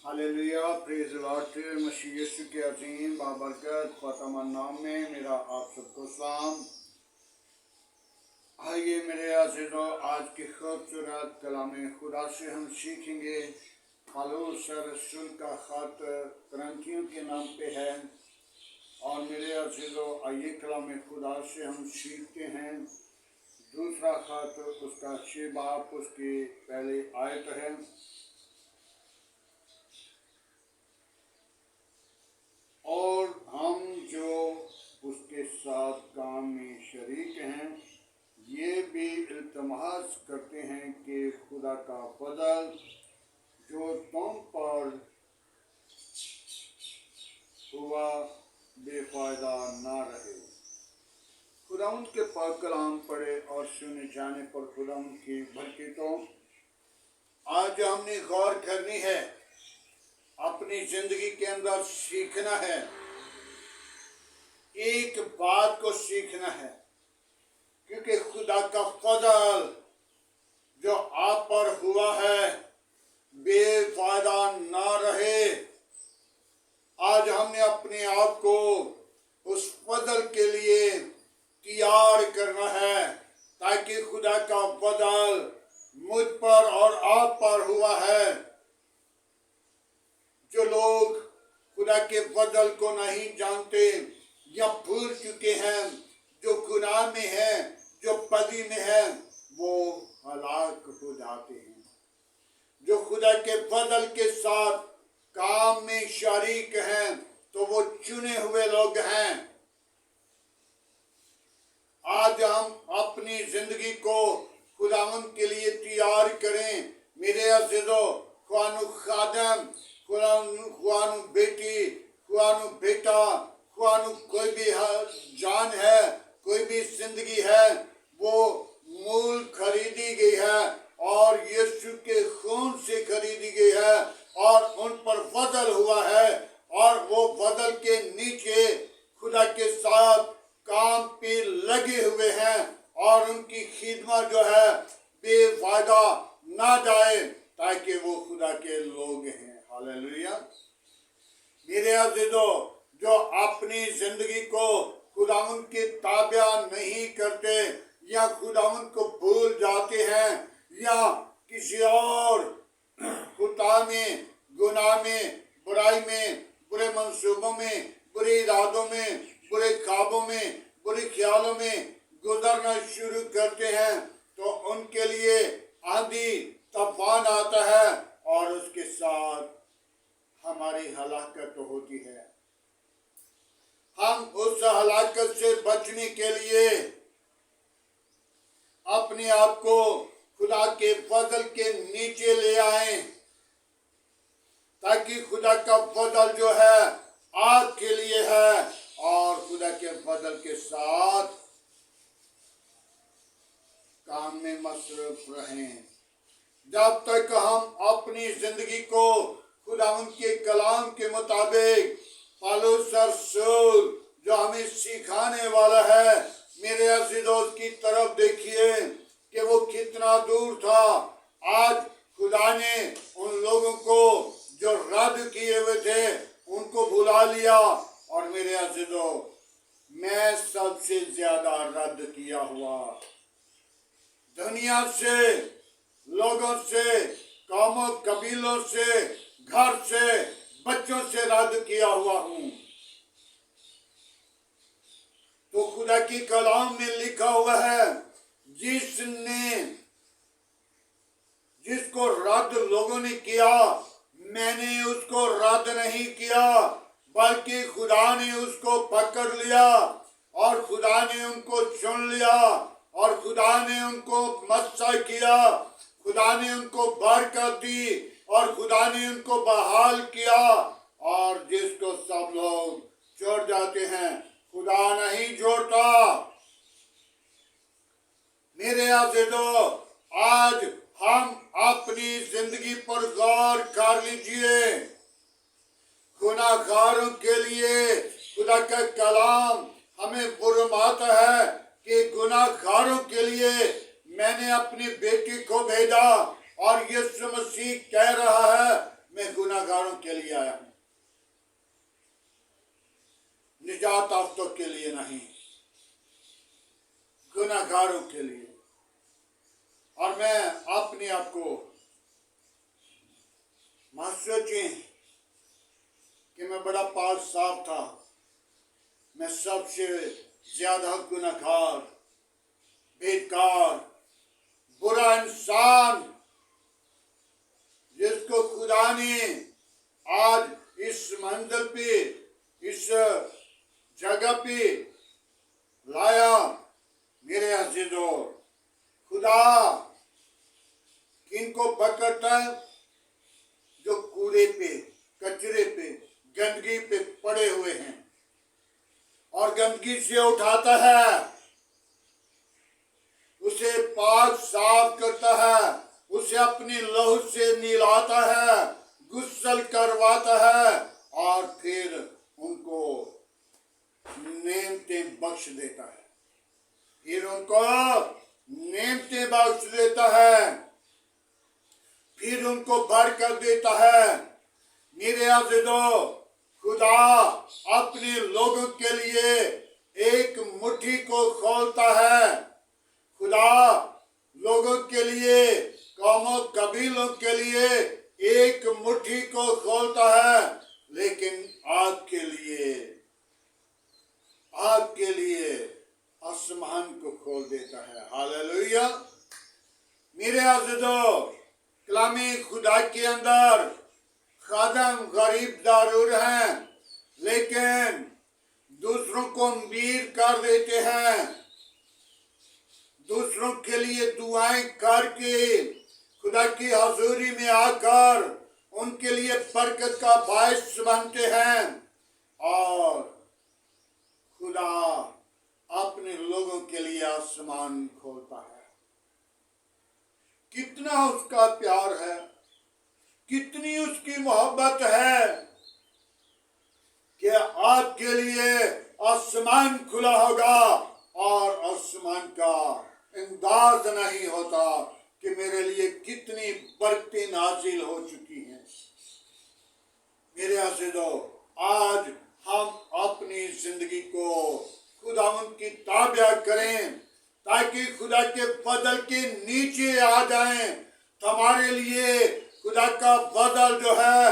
Hallelujah, praise lord. मसीह यीशु के अजीम बाबरकत फातिमा नाम में मेरा आप सबको सलाम। आइए मेरे अज़ीज़ों, आज की खूबसूरत कलाम खुदा से हम सीखेंगे। पौलुस रसूल का खत करंथियों के नाम पे है। और मेरे अज़ीज़ों, आइए कलाम खुदा से हम सीखते हैं। दूसरा खत उसका 6 बाब उसकी पहली आयत है। और हम जो उसके साथ काम में शरीक हैं, ये भी इल्तमास करते हैं कि खुदा का फजल जो तुम पर हुआ बेफायदा ना रहे। खुदा के पाक कलाम पढ़े और सुने जाने पर खुदा की बरकतों आज हमने गौर करनी है, अपनी जिंदगी के अंदर सीखना है। एक बात को सीखना है, क्योंकि खुदा का फजल जो आप पर हुआ है बेफायदा ना रहे। आज हमने अपने आप को उस फजल के लिए तैयार करना है, ताकि खुदा का फजल मुझ पर और आप पर हुआ है। जो लोग खुदा के फजल को नहीं जानते या भूल चुके हैं, जो गुनाह में हैं, जो बदी में हैं, वो हलाक हो जाते हैं। जो खुदा के फजल के साथ काम में शरीक हैं, तो वो चुने हुए लोग हैं। आज हम अपनी जिंदगी को खुदावंद के लिए तैयार करें। मेरे अज़ीज़ों, खुआनु खादम, खुआनु बेटी, खुआनु बेटा, खुआनु कोई भी जान है, कोई भी जिंदगी है, वो मूल खरीदी गई है और यीशु के खून से खरीदी गई है और उन पर फजल हुआ है। और वो फजल के नीचे खुदा के साथ काम पे लगे हुए हैं और उनकी खिदमत जो है बेफायदा ना जाए, ताकि वो खुदा के लोग हैं। हालेलुया। मेरे अज़ीज़ों, जो अपनी जिंदगी को खुदावंद के ताबा नहीं करते या खुदावंद को भूल जाते हैं या किसी और खुदा में, गुनाह में, बुराई में, बुरे मंसूबों में, बुरे इरादों में, बुरे ख्वाबों में, बुरे ख्यालों में गुजरना शुरू करते हैं, तो उनके लिए आंधी तूफान आता है और उसके साथ हमारी हलाकत होती है। हम उस हलाकत से बचने के लिए अपने आप को खुदा के फजल के नीचे ले आए, ताकि खुदा का फजल जो है आपके लिए है और खुदा के फजल के साथ काम में मसरूफ रहें। जब तक हम अपनी जिंदगी को खुदावंद के कलाम के मुताबिक पौलुस रसूल जो हमें सिखाने वाला है, मेरे अज़ीज़ों, की तरफ देखिए कि वो कितना दूर था। आज खुदा ने उन लोगों को जो रद्द किए हुए थे उनको बुला लिया। और मेरे अज़ीज़ों, मैं सबसे ज्यादा रद्द किया हुआ, दुनिया से, लोगों से, कौमों कबीलों से, घर से, बच्चों से रद्द किया हुआ हूँ। तो खुदा की कलाम में लिखा हुआ है, जिसको रद्द लोगों ने किया, मैंने उसको रद्द नहीं किया, बल्कि खुदा ने उसको पकड़ लिया और खुदा ने उनको चुन लिया और खुदा ने उनको मस्सा किया, खुदा ने उनको बरकत दी और खुदा ने उनको बहाल किया। और जिसको सब लोग छोड़ जाते हैं, खुदा नहीं जोड़ता। मेरे अज़ीज़ों, आज हम अपनी जिंदगी पर गौर कर लीजिए। गुनाहगारों के लिए खुदा का कलाम हमें फरमाता है कि गुनाहगारों के लिए मैंने अपनी बेटी को भेजा। और यीशु मसीह कह रहा है, मैं गुनाहगारों के लिए आया हूँ, निजात याफ्तों के लिए नहीं, गुनाहगारों के लिए। और मैं अपने आप को मत सोचें कि मैं बड़ा पाक साफ था, मैं सबसे ज्यादा गुनाहगार, बेकार, बुरा इंसान, जिसको खुदा ने आज इस मंजिल पे, इस जगह पे लाया। मेरे अजीजों, खुदा किनको पकड़ता है? जो कूड़े पे, कचरे पे, गंदगी पे पड़े हुए हैं, और गंदगी से उठाता है, उसे पाक साफ करता है, उसे अपनी लहू से नहलाता है, गुस्ल करवाता है, और फिर उनको नेमतें बख्श देता है, फिर उनको नेमतें बख्श देता है, फिर उनको बरकत देता है। मेरे अज़ीज़ों, खुदा अपने लोगों के लिए एक मुट्ठी को खोलता है। खुदा लोगों के लिए, कौमों कबीलों के लिए एक मुट्ठी को खोलता है, लेकिन आपके लिए आसमान को खोल देता है। हालेलुया। मेरे अज़ीज़ों, कलामी खुदा के अंदर खादम गरीब जरूर हैं, लेकिन दूसरों को अमीर कर देते हैं, दूसरों के लिए दुआएं करके खुदा की हजूरी में आकर उनके लिए बरकत का बायस बनते हैं, और खुदा अपने लोगों के लिए आसमान खोलता है। कितना उसका प्यार है, कितनी उसकी मोहब्बत है कि आपके लिए आसमान खुला होगा, और आसमान का अंदाज नहीं होता कि मेरे लिए कितनी बरकतें नाजिल हो चुकी हैं। मेरे अज़ीज़ों, आज हम अपनी जिंदगी को खुदावंद की ताबिया करें, ताकि खुदा के फजल के नीचे आ जाएं। हमारे लिए खुदा का फजल जो है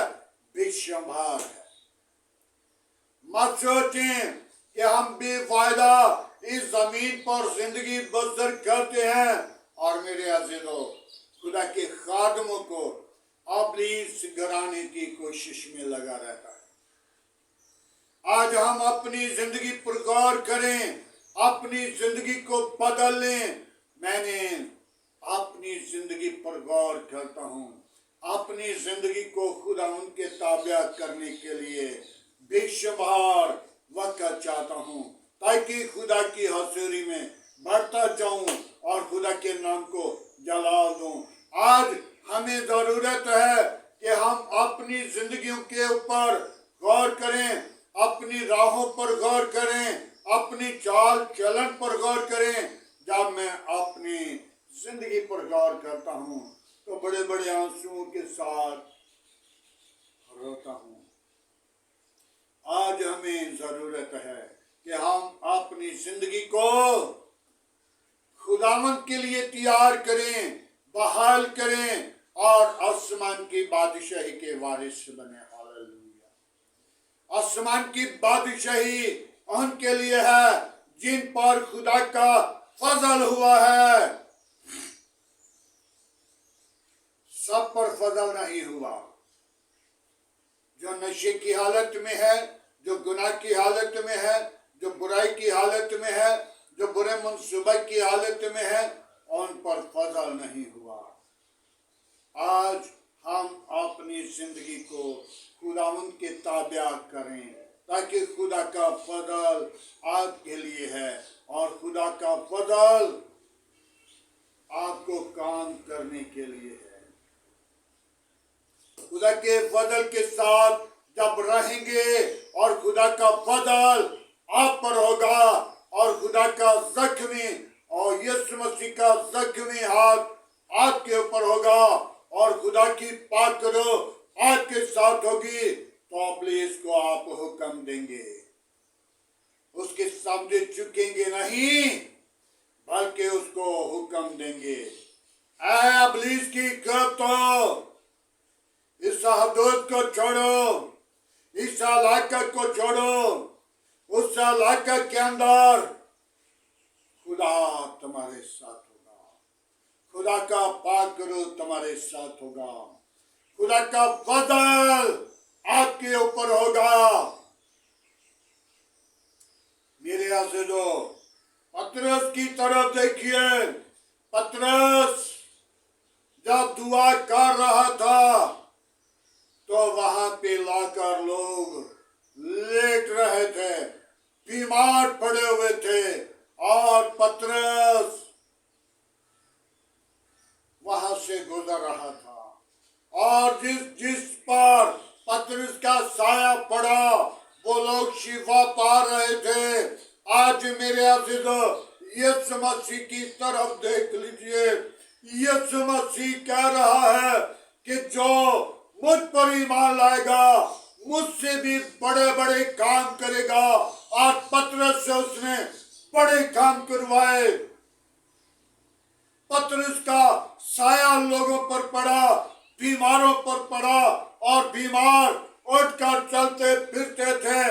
बेशुमार है। मत सोचें कि हम बेफायदा इस जमीन पर जिंदगी बसर करते हैं, और मेरे अज़ीज़ों, खुदा के खादमों को इब्लीस गिराने की कोशिश में लगा रहता है। आज हम अपनी जिंदगी पर गौर करें, अपनी जिंदगी को बदल लें। मैंने अपनी जिंदगी पर गौर करता हूँ, अपनी जिंदगी को खुदा उनके ताबिया करने के लिए बेशुमार वक्त चाहता हूँ, ताकि खुदा की हजूरी में बढ़ता जाऊं और खुदा के नाम को जलाल दूं। आज हमें जरूरत है कि हम अपनी जिंदगियों के ऊपर गौर करें, अपनी राहों पर गौर करें, अपनी चाल चलन पर गौर करें। जब मैं अपनी जिंदगी पर गौर करता हूँ तो बड़े बड़े आंसुओं के साथ रोता हूँ। आज हमें जरूरत है कि हम अपनी जिंदगी को खुदावंद के लिए तैयार करें, बहाल करें, और आसमान की बादशाही के वारिस बने। हालेलुया। आसमान की बादशाही उनके लिए है जिन पर खुदा का फजल हुआ है। सब पर फजल नहीं हुआ। जो नशे की हालत में है, जो गुनाह की हालत में है, जो बुराई की हालत में है, जो बुरे मंसूबे की हालत में है, उन पर फजल नहीं हुआ। आज हम अपनी जिंदगी को खुदावंद के ताबिया करें, ताकि खुदा का फजल आपके लिए है, और खुदा का फजल आपको काम करने के लिए है। खुदा के फजल के साथ जब रहेंगे और खुदा का फजल आप पर होगा, और खुदा का ज़ख्मी और यीशु मसीह का ज़ख्मी हाथ आपके ऊपर होगा, और खुदा की पाक آپ کے ساتھ ہوگی تو ابلیس کو آپ حکم دیں گے، اس کے سامنے چکیں گے نہیں بلکہ اس کو حکم دیں گے، اے ابلیس کی کرتو، اس حدود کو چھوڑو، اس علاقہ کو چھوڑو، اس علاقہ کے اندر خدا تمہارے ساتھ ہوگا، خدا کا پاک روح تمہارے ساتھ ہوگا، خدا کا فضل آپ کے اوپر ہوگا۔ میرے عزیزو، پطرس کی طرف دیکھیے، پطرس جب دعا کر رہا تھا تو وہاں پہ لا کر لوگ لیٹ رہے تھے، بیمار پڑے ہوئے تھے، اور پطرس وہاں سے گزر رہا تھا، اور جس پر پطرس کا سایہ پڑا وہ لوگ شفا پا رہے تھے۔ آج میرے عزیزو، یسوع مسیح کی طرف دیکھ لیجئے، یسوع مسیح کہہ رہا ہے کہ جو مجھ پر ایمان لائے گا مجھ سے بھی بڑے بڑے کام کرے گا، اور پطرس سے اس نے بڑے کام کروائے۔ پطرس کا سایہ لوگوں پر پڑا، بیماروں پر پڑا، اور بیمار اٹھ کر چلتے پھرتے تھے،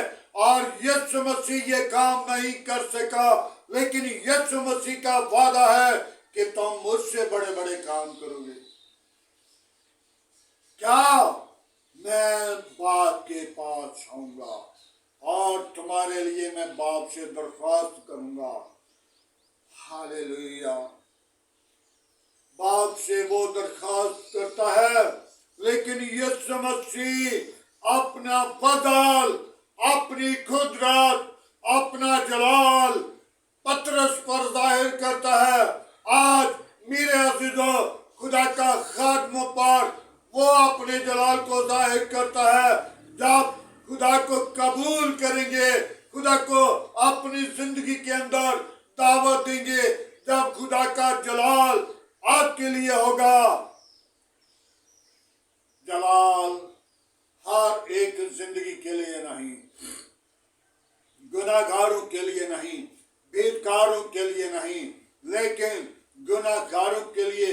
اور یسوع مسیح یہ کام نہیں کر سکا، لیکن یسوع مسیح کا وعدہ ہے کہ تم مجھ سے بڑے بڑے کام کرو گے۔ کیا؟ میں باپ کے پاس آؤں گا اور تمہارے لیے میں باپ سے درخواست کروں گا۔ ہاللیلویہ! باپ سے وہ درخواست کرتا ہے، لیکن یسوع مسیح اپنا فضل، اپنی قدرت، اپنا جلال پطرس پر ظاہر کرتا ہے۔ آج میرے عزیزو، خدا کا خادموں پر وہ اپنے جلال کو ظاہر کرتا ہے جب خدا کو قبول کریں گے، خدا کو اپنی زندگی کے اندر دعوت دیں گے، جب خدا کا جلال آپ کے لیے ہوگا۔ جلال ہر ایک زندگی کے لیے نہیں، گناہ گاروں کے لیے نہیں، بدکاروں کے لیے نہیں، لیکن گناہ گاروں کے لیے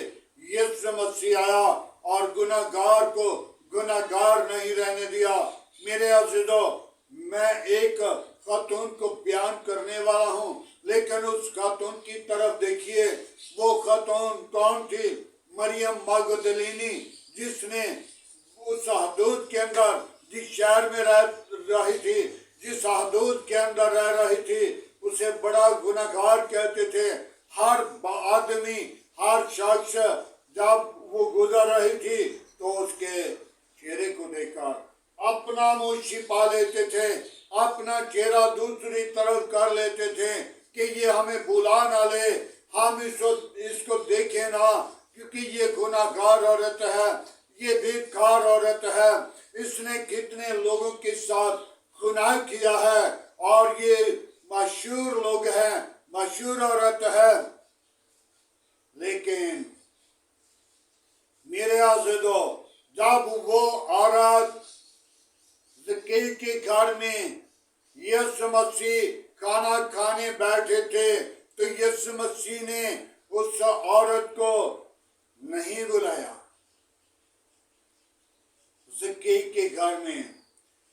یسوع مسیح آیا اور گناہ گار کو گناہ گار نہیں رہنے دیا۔ میرے عزیزو، میں ایک خاتون کو بیان کرنے والا ہوں، لیکن اس خاتون کی طرف دیکھیے۔ وہ خاتون کون تھی؟ مریم مگدلینی، جس نے اس حدود کے اندر، جس شہر میں رہ رہی تھی، جس حدود کے اندر رہ رہی تھی، اسے بڑا گناہ گار کہتے تھے۔ ہر آدمی، ہر شخص جب وہ گزر رہی تھی تو اس کے چہرے کو دیکھ کر اپنا منہ چھپا لیتے تھے، اپنا چہرہ دوسری طرف کر لیتے تھے کہ یہ ہمیں بلا نہ لے، ہم اس کو دیکھیں نہ، کیونکہ یہ گناہ گار عورت ہے، یہ بیکار عورت ہے، اس نے کتنے لوگوں کے ساتھ گناہ کیا ہے، اور یہ مشہور لوگ ہیں، مشہور عورت ہے۔ لیکن میرے عزیزو، جب وہ عورت زکی کے گھر میں یسوع مسیح کھانا کھانے بیٹھے تھے تو یسوع مسیح نے اس عورت کو نہیں بلایا۔ زکی کے گھر میں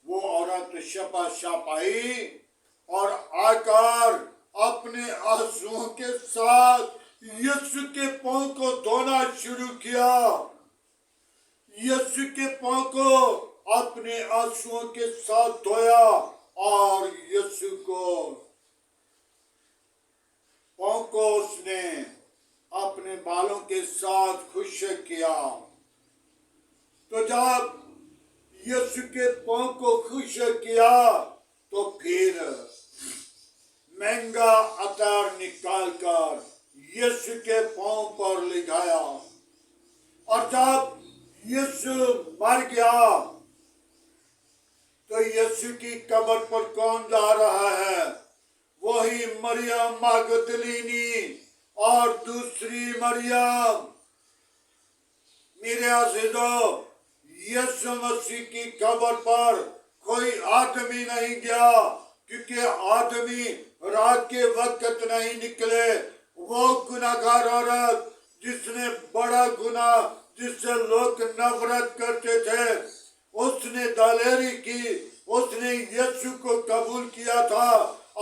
وہ عورت شپا شپ آئی اور آ کر اپنے آنسوؤں کے ساتھ یسوع کے پاؤں کو دھونا شروع کیا، یسوع کے پاؤں کو اپنے آنسوؤں کے ساتھ دھویا، اور یسوع کو پاؤں کو اس نے اپنے بالوں کے ساتھ خشک کیا۔ تو جب یسوع کے پاؤں کو خشک کیا تو پھر مہنگا عطر نکال کر یسوع کے پاؤں پر لگایا، اور جب یسوع مر گیا تو یسوع کی قبر پر کون جا رہا ہے؟ وہی مریم مگدلینی اور دوسری مریم۔ میرے عزیزو، یسوع مسیح کی قبر پر کوئی آدمی نہیں گیا، کیونکہ آدمی رات کے وقت نہیں نکلے۔ وہ گناہگار عورت جس نے بڑا گناہ، جس سے لوگ نفرت کرتے تھے، اس نے دلیری کی، اس نے یسوع کو قبول کیا تھا،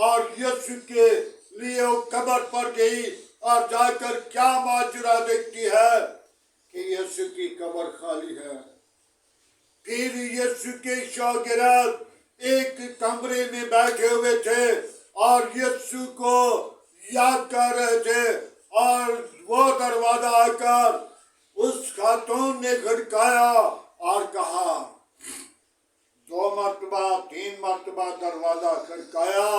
اور یسوع کے لیے وہ قبر پر گئی، اور جا کر کیا ماجرا دیکھتی ہے کہ یسوع کی قبر خالی ہے۔ پھر یسوع کے شاگرد ایک کمرے میں بیٹھے ہوئے تھے اور یسوع کو یاد کر رہے تھے، اور وہ دروازہ آ کر اس خاتون نے کھٹکایا اور کہا، 2 مرتبہ 3 مرتبہ دروازہ کھٹکایا،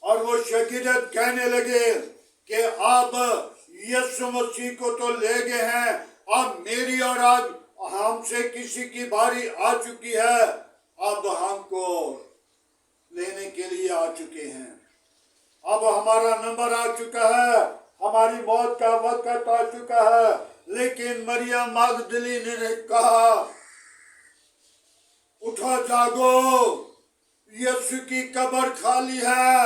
اور وہ شاگرد کہنے لگے کہ اب یسوع مسیح کو تو لے گئے ہیں، اب میری اور اب ہم سے کسی کی باری آ چکی ہے، اب ہم کو لینے کے لیے آ چکے ہیں، اب ہمارا نمبر آ چکا ہے، ہماری موت کا وقت آ چکا ہے۔ لیکن مریم مگدلینی نے کہا، اٹھو جاگو، یسوع کی قبر خالی ہے،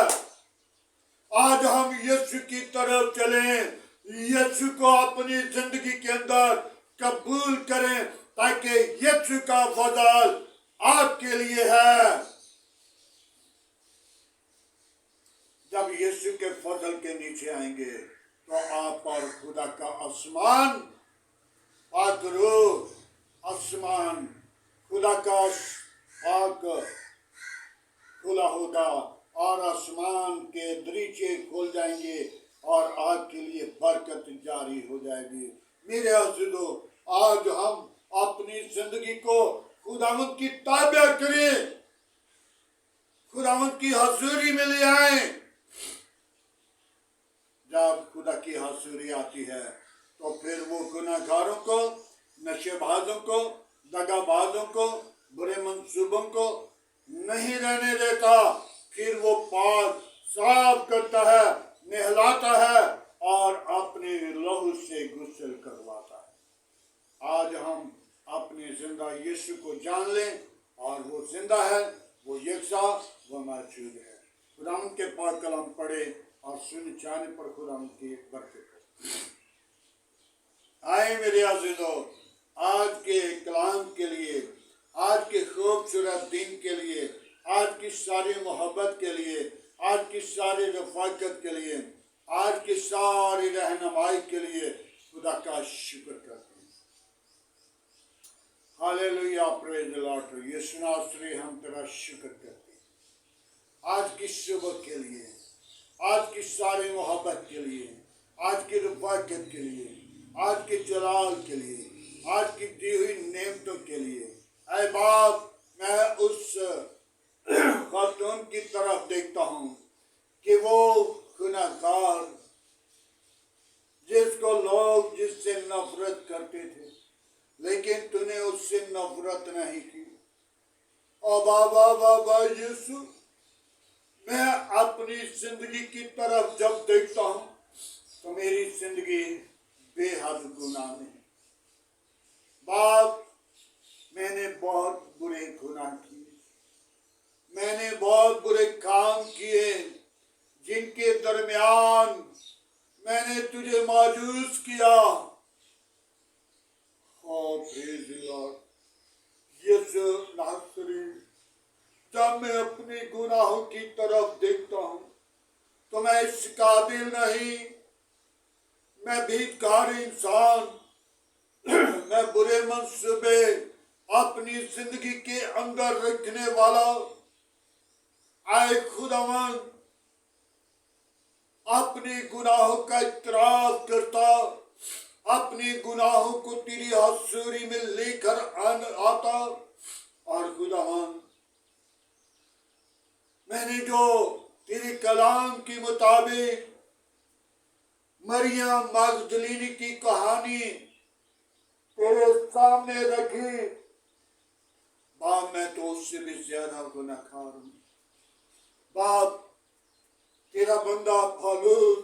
آج ہم یسوع کی طرف چلیں، یسوع کو اپنی زندگی کے اندر قبول کریں، تاکہ یسوع کا فضل آپ کے لیے ہے۔ جب یسوع کے فضل کے نیچے آئیں گے تو آپ اور خدا کا آسمان، پاک روح، آسمان خدا کا پاک کھلا ہوگا، اور آسمان کے دریچے کھل جائیں گے، اور آپ کے لیے برکت جاری ہو جائے گی۔ میرے عزیزو، آج ہم اپنی زندگی کو خداوند کی تابع کریں، خداوند کی حضوری میں لے آئیں۔ جب خدا کی حضوری آتی ہے تو پھر وہ گناہگاروں کو، نشے بازوں کو، دغا بازوں کو، برے منصوبوں کو نہیں رہنے دیتا، پھر وہ پاک صاف کرتا ہے، نہلاتا ہے، اور اپنے لہو سے غسل کرواتا ہے۔ آج ہم اپنے زندہ یسوع کو جان لیں، اور وہ زندہ ہے، وہ یکساں، وہ موجود ہے۔ خداوند کے پاک کلام پڑھے اور سن جانے پر خداوند کی برکت ہو۔ آئے میرے عزیزو، آج کے کلام کے لیے، آج کے خوبصورت دن کے لیے، آج کی ساری محبت کے لیے، آج کی ساری رفاقت کے لیے، آج کی ساری رہنمائی کے لیے خدا کا شکر کرتے ہیں۔ ہاللویا، پریز دی لارڈ۔ یسوع ناصری، ہم تیرا شکر کرتے ہیں آج کی صبح کے لیے، آج کی ساری محبت کے لیے، آج کی رفاقت کے لیے، آج کے جلال کے لیے، آج کی دی ہوئی نعمتوں کے لیے۔ اے باپ، میں اس خاتون کی طرف دیکھتا ہوں کہ وہ گناہگار، جس کو لوگ جس سے نفرت کرتے تھے، لیکن تو نے اس سے نفرت نہیں کی۔ او بابا بابا یسوع، میں اپنی زندگی کی طرف جب دیکھتا ہوں تو میری زندگی بے حد گناہ میں ہے۔ باپ، میں نے بہت برے گناہ کیے، میں نے بہت برے کام کیے، جن کے درمیان میں نے تجھے مایوس کیا۔ پریز دی لارڈ۔ یسوع ناصری، جب میں اپنے گناہوں کی طرف دیکھتا ہوں تو میں اس قابل نہیں، میں بھیکار انسان، میں برے منصوبے اپنی زندگی کے اندر رکھنے والا۔ اے خداوند، اپنے گناہوں کا اعتراف کرتا، اپنے گناہوں کو تیری حضوری میں لے کر آتا، اور خداوند، میں نے جو تیرے کلام کے مطابق مریم مگدلینی کی کہانی تیرے سامنے رکھی، باپ میں تو اس سے بھی زیادہ گناہگار ہوں۔ باپ، تیرا بندہ پالوس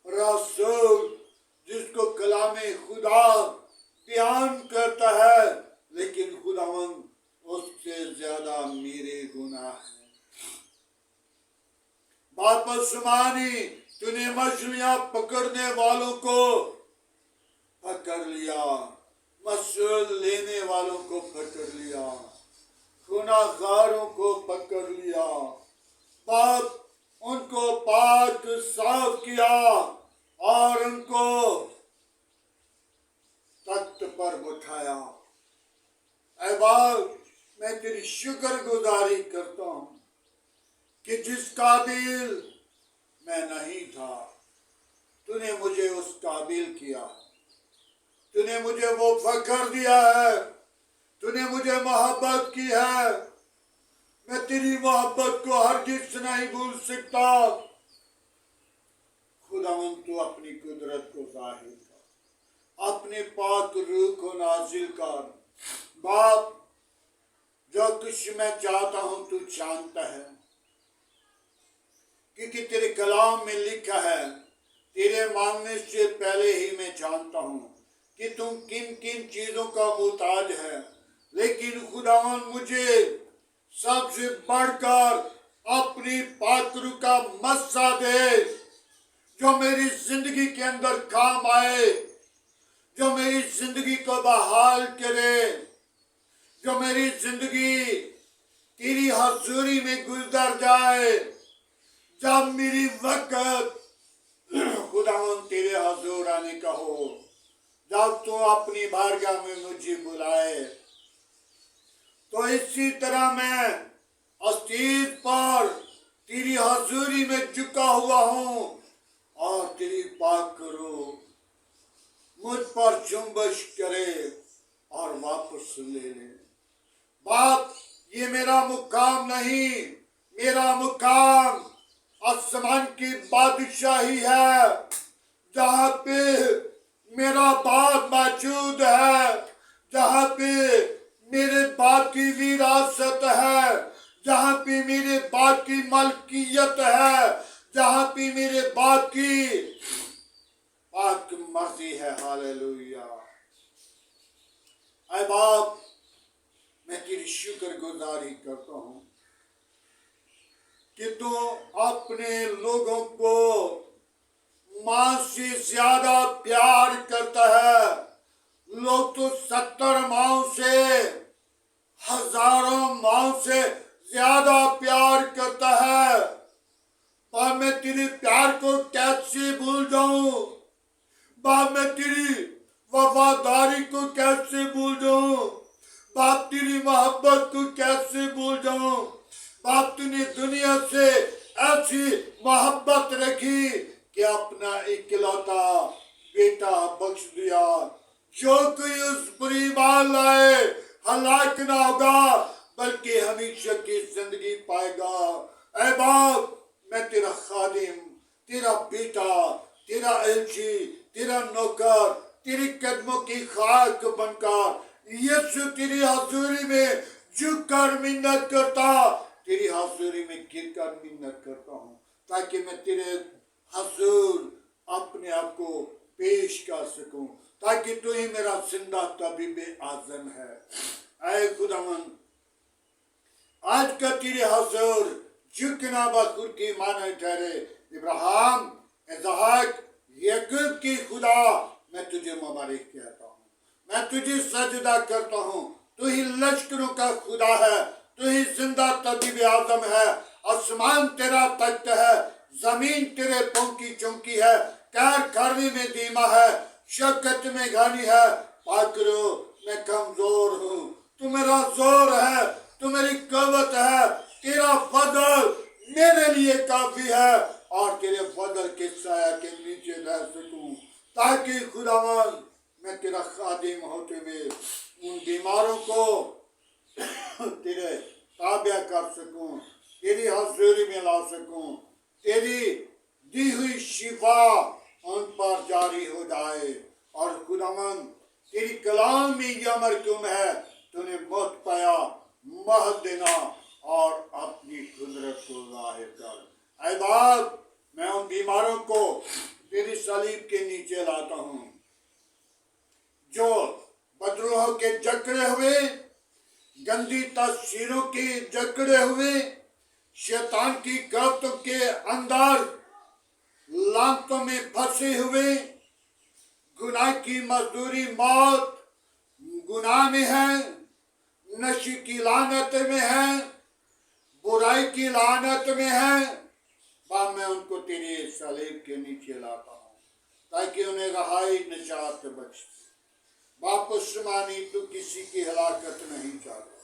رسول، جس کو کلام خدا ध्यान करता है, लेकिन खुदावंद उससे ज्यादा मेरे गुनाह हैं। बाप आसमानी, तूने मछलियां पकड़ने वालों को पकड़ लिया, मछली लेने वालों को पकड़ लिया, गुनाहगारों को पकड़ लिया। बाप उनको पाक साफ किया और उनको तख्त पर बिठाया। ऐ बाप, मैं तेरी शुक्रगुजारी करता हूं कि जिस काबिल मैं नहीं था, तूने मुझे उस काबिल किया। तूने मुझे वो फख्र दिया है, तूने मुझे मोहब्बत की है। मैं तेरी मोहब्बत को हरगिज़ नहीं भूल सकता। खुदावंद, तू अपनी कुदरत को जाहिर कर, अपने पाक रूह को नाजिल कर। बाप, जो कुछ मैं चाहता हूं तू जानता है, क्योंकि तेरे कलाम में लिखा है, तेरे मांगने से पहले ही मैं जानता हूं कि तुम किन किन चीजों का मोहताज है। लेकिन खुदावन, मुझे सबसे बढ़कर अपनी पाक रूह का मस्सा दे, जो मेरी जिंदगी के अंदर काम आए, जो मेरी जिंदगी को बहाल करे, जो मेरी जिंदगी तेरी हजूरी में गुजर जाए। जब मेरी वक्त खुदावन तेरे हजूर आने का हो, जब तू अपनी बारगाह में मुझे बुलाए, तो इसी तरह मैं अस्तीज पर तेरी हजूरी में झुका हुआ हूं और तेरी पाक करो मुझ पर जुम्बश करे और वापस ले ले। बाप, ये मेरा मुकाम नहीं, मेरा मुकाम आसमान की बादशाही है, जहाँ पे मेरा बाप मौजूद है, जहाँ पे मेरे बाप की विरासत है, जहाँ पे मेरे बाप की मलकियत है, जहाँ पे मेरे बाप की पाक मर्जी है। हालेलुया। ऐ बाप, मैं तेरी शुक्रगुजारी करता हूँ कि तू अपने लोगों को मां से ज्यादा प्यार करता है। लोग तो 70 माओं से, हजारों माओं से ज्यादा प्यार करता है, पर मैं तेरे प्यार को कैसे भूल जाऊं? बाप, मैं तेरी वफादारी को कैसे भूल जाऊं? बाप, तेरी मोहब्बत को कैसे भूल जाऊं? बाप, तूने दुनिया से ऐसी मोहब्बत रखी कि अपना इकलौता बेटा बख्श दिया। जो कोई उस पर ईमान लाए हलाक ना होगा, बल्कि हमेशा की जिंदगी पाएगा। ऐ बाप, मैं तेरा खादिम, तेरा बेटा, तेरा एलची, तेरा नौकर, तेरी कदमों की खाक बनकर यीशु तेरी हजूरी में झुककर मिन्नत करता, तेरी हजूरी में गिरकर मिन्नत करता हूँ, ताकि मैं तेरे हजूर अपने आप को पेश कर सकूं, ताकि तू ही मेरा जिंदा तबीब आज़म है। ऐ खुदावंद, आज का तेरे हजूर झुकना बखुद की माने ठहरे। इब्राहिम, इसहाक, याकूब की खुदा, मैं तुझे मुबारक कहता हूँ, मैं तुझे सजदा करता हूँ। तू ही लश्करों का खुदा है, तू ही जिंदा तबीब आज़म है। आसमान तेरा तख्त है, जमीन तेरे पांव की चौकी है। कैर खाने में दीमा है, शौकत में घानी है। पाकरो, मैं कमजोर हूँ, तू मेरा जोर है, तू मेरी कुव्वत है। तेरा फजल मेरे लिए काफी है, और तेरे फजल के साया के नीचे रह सकूं, ताकि खुदावन मैं तेरा खादिम होते हुए उन बीमारों को तेरे ताबे कर सकूं, तेरी हजूरी में ला सकूं, तेरी दी हुई शिफा उन पर जारी हो जाए। और खुदावन, तेरी कलाम में यह मरकूम है, तूने मौत पाया, महल देना और अपनी कुदरत को जाहिर कर। ऐ बाप, मैं उन बीमारों को तेरी सलीब के नीचे लाता हूँ, जो के जकड़े हुए, गंदी तस्वीरों के जकड़े हुए, शैतान की गर्दों के अंदर लानतों में फंसे हुए, गुनाह की मजदूरी मौत, गुनाह में है, नशे की लानत में है, बुराई की लानत में है। बाप मैं उनको तेरे सलीब के नीचे लाता हूँ ताकि उन्हें रहाई निजात बख्श। बाप उस्मानी तू किसी की हलाकत नहीं चाहता,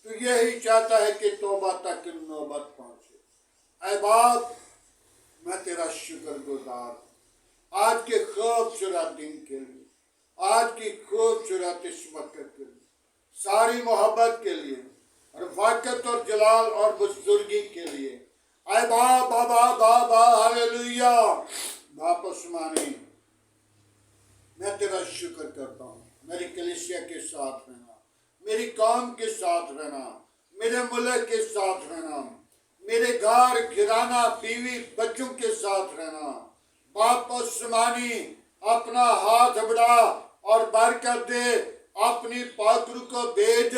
तू यही चाहता है कि तौबा तक नौबत पहुंचे। ऐ बाप मैं तेरा शुक्रगुजार हूं आज के खूबसूरत दिन के लिए, आज की खूबसूरत इस वक्त के लिए, सारी मोहब्बत के लिए और वाकत और जलाल और बुजुर्गी के लिए। ऐ बाप बाबा बाबा हालेलुया। बाप उस्मानी मैं तेरा शुक्र करता हूँ, मेरी कलीसिया के साथ रहना, मेरी कौम के साथ रहना, मेरे मुल्क के साथ रहना, मेरे घर घराना बीवी बच्चों के साथ रहना। बाप उस्मानी अपना हाथ बढ़ा और बरकत दे, अपनी पाकरू को भेज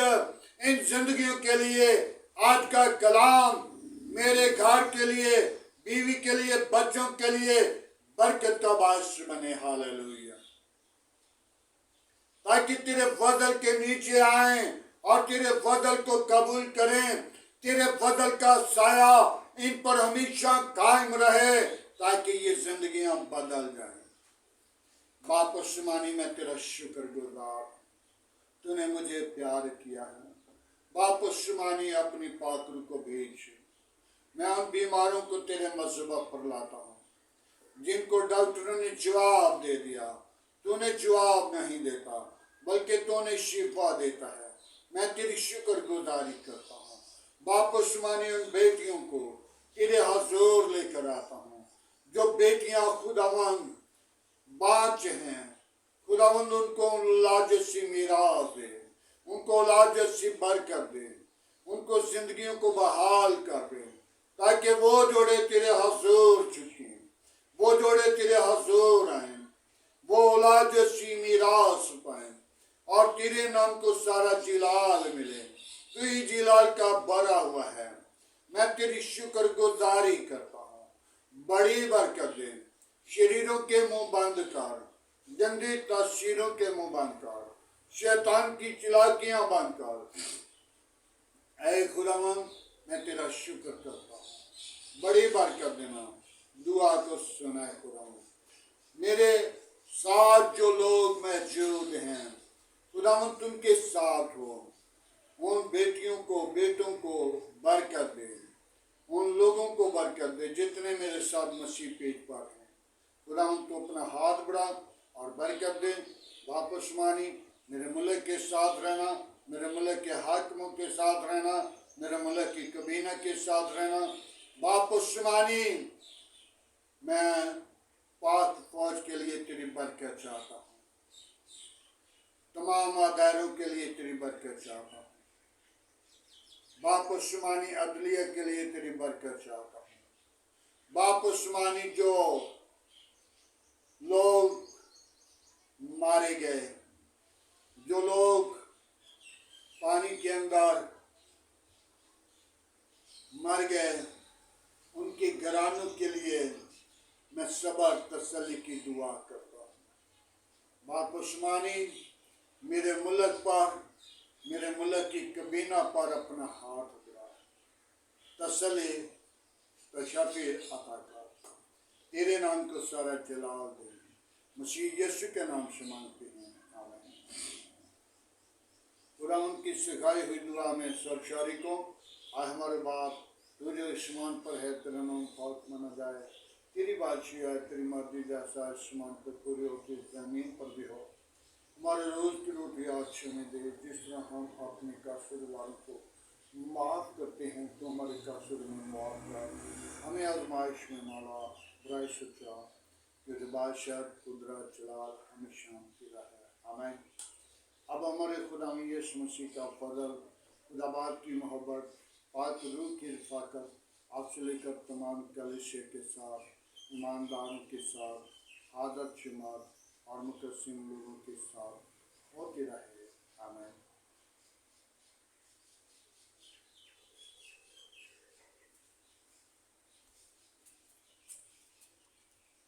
इन जिंदगियों के लिए। आज का कलाम मेरे घर के लिए, बीवी के लिए, बच्चों के लिए बरकत का बायस बने। हालेलुया। ताकि तेरे फजल के नीचे आए और तेरे फजल को कबूल करें, तेरे फजल का साया इन पर हमेशा कायम रहे ताकि ये जिंदगियां बदल जाएं। बाप उस्मानी मैं तेरा शुक्रगुजार, तूने मुझे प्यार किया है। बाप उस्मानी अपनी पाकरू को भेज, मैं उन बीमारों को तेरे मज़हब पर लाता हूँ जिनको डॉक्टरों ने जवाब दे दिया। तूने जवाब नहीं देता बल्कि तूने शिफा देता है। मैं तेरी शुक्रगुजारी करता हूँ। बाप उस्मानी उन बेटियों को तेरे हुजूर लेकर आता हूँ जो बेटियां खुदावंद बाच हैं। खुदावंद उनको लाजसी मीरास दे, उनको लाजसी बरकत दे, उनको जिंदगियों को बहाल कर दे ताकि वो जोड़े तेरे हुजूर झुकें, वो जोड़े तेरे हुजूर आए, वो लाजसी मीरास पाए और तेरे नाम को सारा जिलाल मिले। तू ही जिलाल का बड़ा हुआ है। मैं तेरी शुक्रगुजारी करता हूँ। बड़ी बरकत दे, शरीरों के मुंह बंद कर, गंदी तस्वीरों के मुंह बंद कर, शैतान की चालाकियां बंद कर। ऐ खुदावंद मैं तेरा शुक्र करता हूँ। बड़ी बरकत देना, दुआ को सुना है खुदावंद। मेरे साथ जो लोग मौजूद हैं खुदावंद तुम के साथ हो, उन बेटियों को बेटों को बरकत दे, उन लोगों को बरकत दे जितने मेरे साथ मसीह पेज पर हैं। खुदावंद तो अपना हाथ बढ़ा और बरकत दे। बाप उस्मानी मेरे मुल्क के साथ रहना, मेरे मुल्क के हाकिमों के साथ रहना, मेरे मुल्क की कबीना के साथ रहना। बाप उस्मानी मैं पाक फौज के लिए तेरी बरकत चाहता हूँ, तमाम अदारों के लिए तेरी बरकत चाहता हूँ। बाप उस्मानी अदलिया के लिए तेरी बरकत चाहता हूँ। बाप उस्मानी जो लोग मारे गए, जो लोग पानी के अंदर मर गए, उनके घरानों के लिए मैं सबर तसल्ली की दुआ करता हूँ। बाप उस्मानी मेरे मुल्क पर, मेरे मुल्क की कबीना पर अपना हाथ बढ़ा, तसल्ली तशफ़ी अता कर। तेरे नाम को सारा जलाल दे, मसीह यीशु के नाम से मांगते हैं, आमीन। खुदा उनकी सिखाई हुई दुआ में सरशारी को आज हमारे बाप तू जो आसमान पर है तेरा नाम पाक माना जाए, तेरी बादशाही आए, तेरी मर्जी जैसा आसमान पर पूरी होती जमीन पर भी हो। हमारे रोज की रोटी आज हमें दे, जिस तरह हम अपने कासुर वालों को माफ़ करते हैं तो हमारे कासुर में माफ़ कर। हमें आजमाइश में माला बुराई सच्चा जो बादशाह कुदरत जलाल हमेशा की रहे, आमीन। अब हमारे खुदा यीशु मसीह का फजल, खुदाबाद की मोहब्बत, पाक रूह की रफ़ाकत आपसे लेकर तमाम कलीसिया के साथ, ईमानदारों के साथ, आदत शुमार और मुकस्सिम लोगों के साथ होती रहे।